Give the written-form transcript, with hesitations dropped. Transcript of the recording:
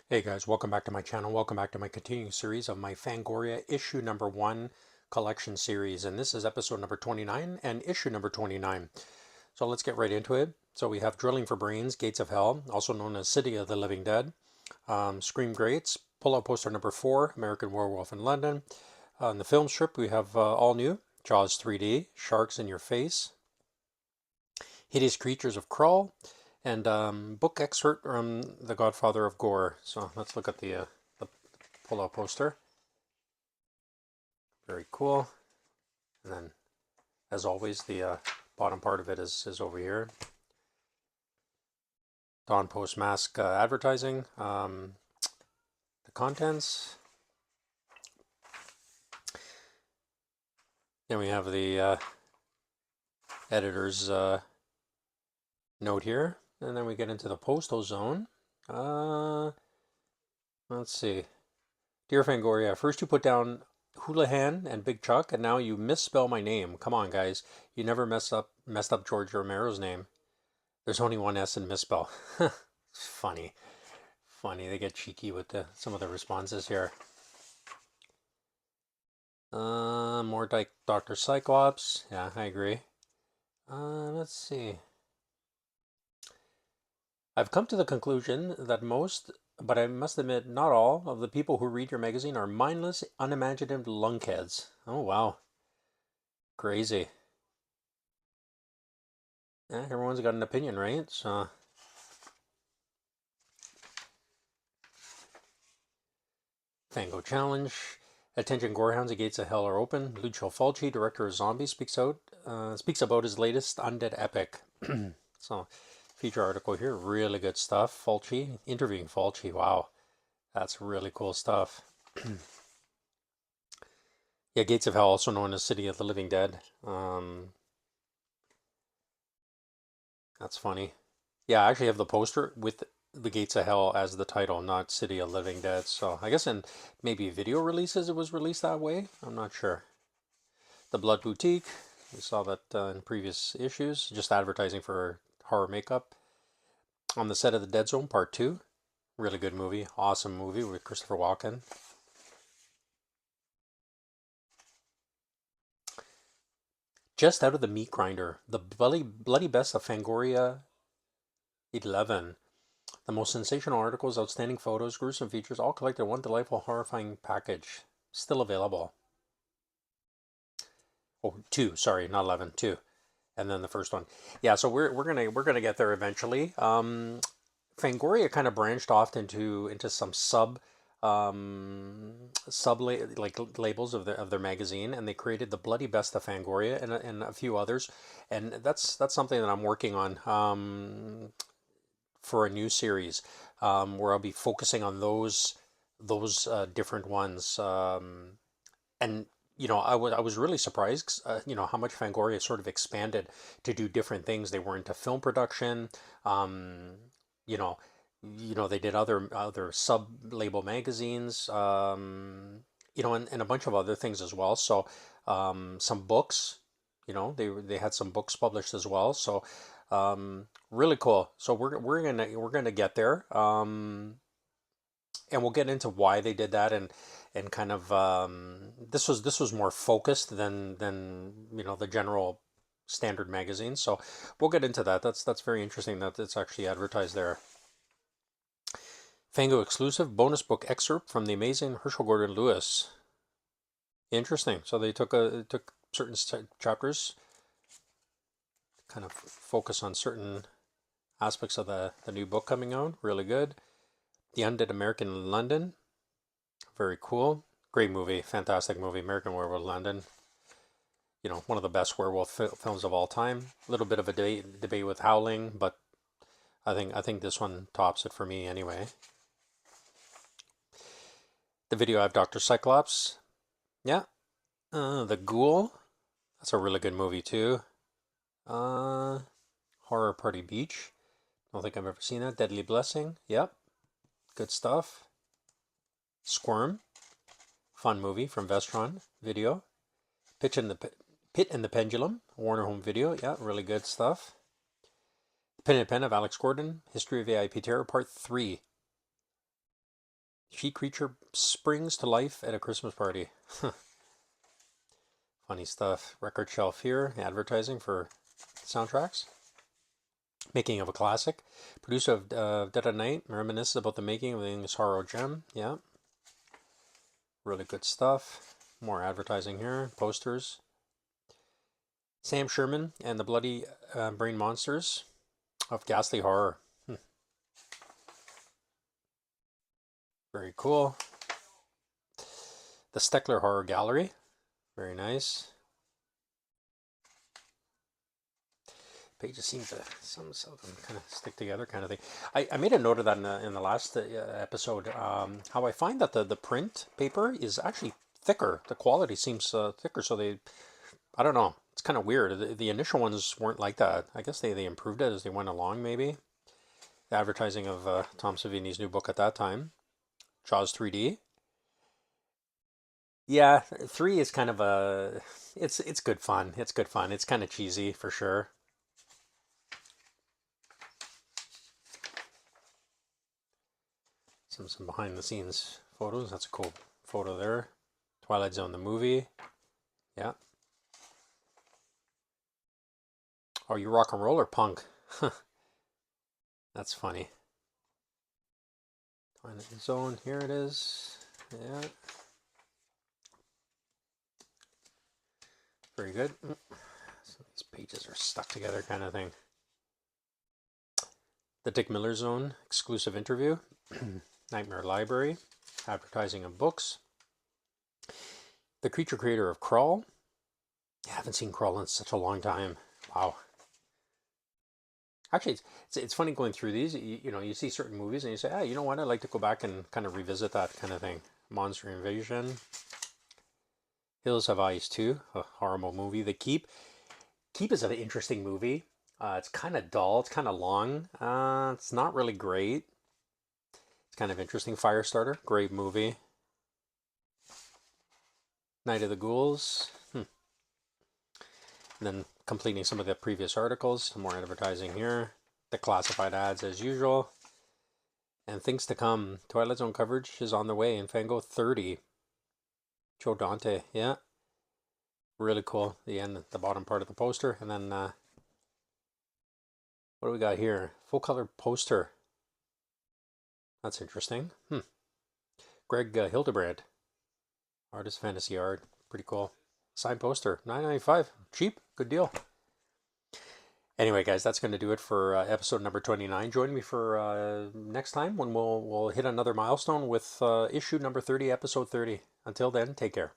Hey guys, welcome back to my channel. Welcome back to my continuing series of my Fangoria issue number 1 collection series. And this is episode number 29 and issue number 29. So let's get right into it. So we have Drilling for Brains, Gates of Hell, also known as City of the Living Dead. Scream Greats, pull-out poster number 4, American Werewolf in London. In the film strip, we have all new, Jaws 3D, Sharks in Your Face, Hideous Creatures of Crawl, and book excerpt from The Godfather of Gore. So let's look at the pull-out poster. Very cool. And then, as always, the bottom part of it is over here. Dawn Post Mask advertising. The contents. Then we have the editor's note here. And then we get into the postal zone. Let's see. Dear Fangoria, first you put down Houlihan and Big Chuck, and now you misspell my name. Come on, guys. You never messed up George Romero's name. There's only one S in misspell. It's funny. Funny. They get cheeky with some of the responses here. More like Dr. Cyclops. Yeah, I agree. Let's see. I've come to the conclusion that most, but I must admit not all, of the people who read your magazine are mindless, unimaginative lunkheads. Oh, wow. Crazy. Yeah, everyone's got an opinion, right? So, Fango Challenge. Attention Gorehounds, the gates of hell are open. Lucio Fulci, director of Zombie, speaks about his latest undead epic. So, feature article here, really good stuff. Fulci, interviewing Fulci, wow, that's really cool stuff. Yeah, Gates of Hell, also known as City of the Living Dead. That's funny. Yeah, I actually have the poster with the Gates of Hell as the title, not City of Living Dead. So I guess in maybe video releases it was released that way. I'm not sure. The Blood Boutique, we saw that in previous issues, just advertising for horror makeup. On the Set of the Dead Zone, Part 2. Really good movie. Awesome movie with Christopher Walken. Just out of the meat grinder. The bloody best of Fangoria 11. The most sensational articles, outstanding photos, gruesome features, all collected in one delightful, horrifying package. Still available. Oh, two. Sorry, not 11. Two, and then the first one. Yeah, so we're gonna get there eventually. Fangoria kind of branched off into some like labels of their magazine, and they created the bloody best of Fangoria and a few others, and that's something that I'm working on. For a new series where I'll be focusing on those different ones. And I was really surprised, how much Fangoria sort of expanded to do different things. They were into film production. Um, you know, they did other sub label magazines. And a bunch of other things as well. So some books. They had some books published as well. So really cool. So we're gonna get there, and we'll get into why they did that, and kind of this was more focused than the general standard magazine. So we'll get into that. That's very interesting that it's actually advertised there. Fango exclusive bonus book excerpt from the amazing Herschel Gordon Lewis. Interesting. So they took certain chapters, kind of focus on certain aspects of the new book coming out. Really good. The Undead American in London. Very cool. Great movie. Fantastic movie. American Werewolf in London. One of the best werewolf films of all time. A little bit of a debate with Howling, but I think this one tops it for me anyway. The video I have Dr. Cyclops. Yeah. The Ghoul. That's a really good movie too. Horror Party Beach. Don't think I've ever seen that. Deadly Blessing. Yep. Good stuff. Squirm. Fun movie from Vestron Video. Pit and the Pendulum. Warner Home Video. Yeah, really good stuff. Pen and Pen of Alex Gordon. History of AIP Terror Part 3. She creature springs to life at a Christmas party. Funny stuff. Record shelf here. Advertising for soundtracks. Making of a classic. Producer of Dead of Night. Reminisces about the making of the English horror gem. Yeah. Really good stuff. More advertising here. Posters. Sam Sherman and the Bloody Brain Monsters of Ghastly Horror. Very cool. The Steckler Horror Gallery. Very nice. Pages seem to, some of them kind of stick together kind of thing. I made a note of that in the last episode, how I find that the print paper is actually thicker. The quality seems thicker, so I don't know. It's kind of weird. The initial ones weren't like that. I guess they improved it as they went along, maybe. The advertising of Tom Savini's new book at that time, Jaws 3D. Yeah, 3 is kind of it's good fun. It's good fun. It's kind of cheesy for sure. Some behind the scenes photos. That's a cool photo there. Twilight Zone the movie. Yeah. Oh, you rock and roll or punk? That's funny. Twilight Zone, here it is. Yeah. Very good. So these pages are stuck together kind of thing. The Dick Miller Zone exclusive interview. Nightmare Library. Advertising of books. The creature creator of Crawl. I haven't seen Crawl in such a long time. Wow. Actually, it's funny going through these. You see certain movies and you say, you know what? I'd like to go back and kind of revisit that kind of thing. Monster Invasion. Hills Have Eyes 2, a horrible movie. The Keep. Keep is an interesting movie. It's kind of dull. It's kind of long. It's not really great. It's kind of interesting. Firestarter, great movie. Night of the Ghouls. And then completing some of the previous articles. Some more advertising here. The classified ads as usual. And things to come. Twilight Zone coverage is on the way in Fango 30. Joe Dante, yeah. Really cool. The end, the bottom part of the poster. And then, what do we got here? Full color poster. That's interesting. Greg Hildebrand. Artist Fantasy Art. Pretty cool. Signed poster. $9.95. Cheap. Good deal. Anyway, guys, that's going to do it for episode number 29. Join me for next time when we'll hit another milestone with issue number 30, episode 30. Until then, take care.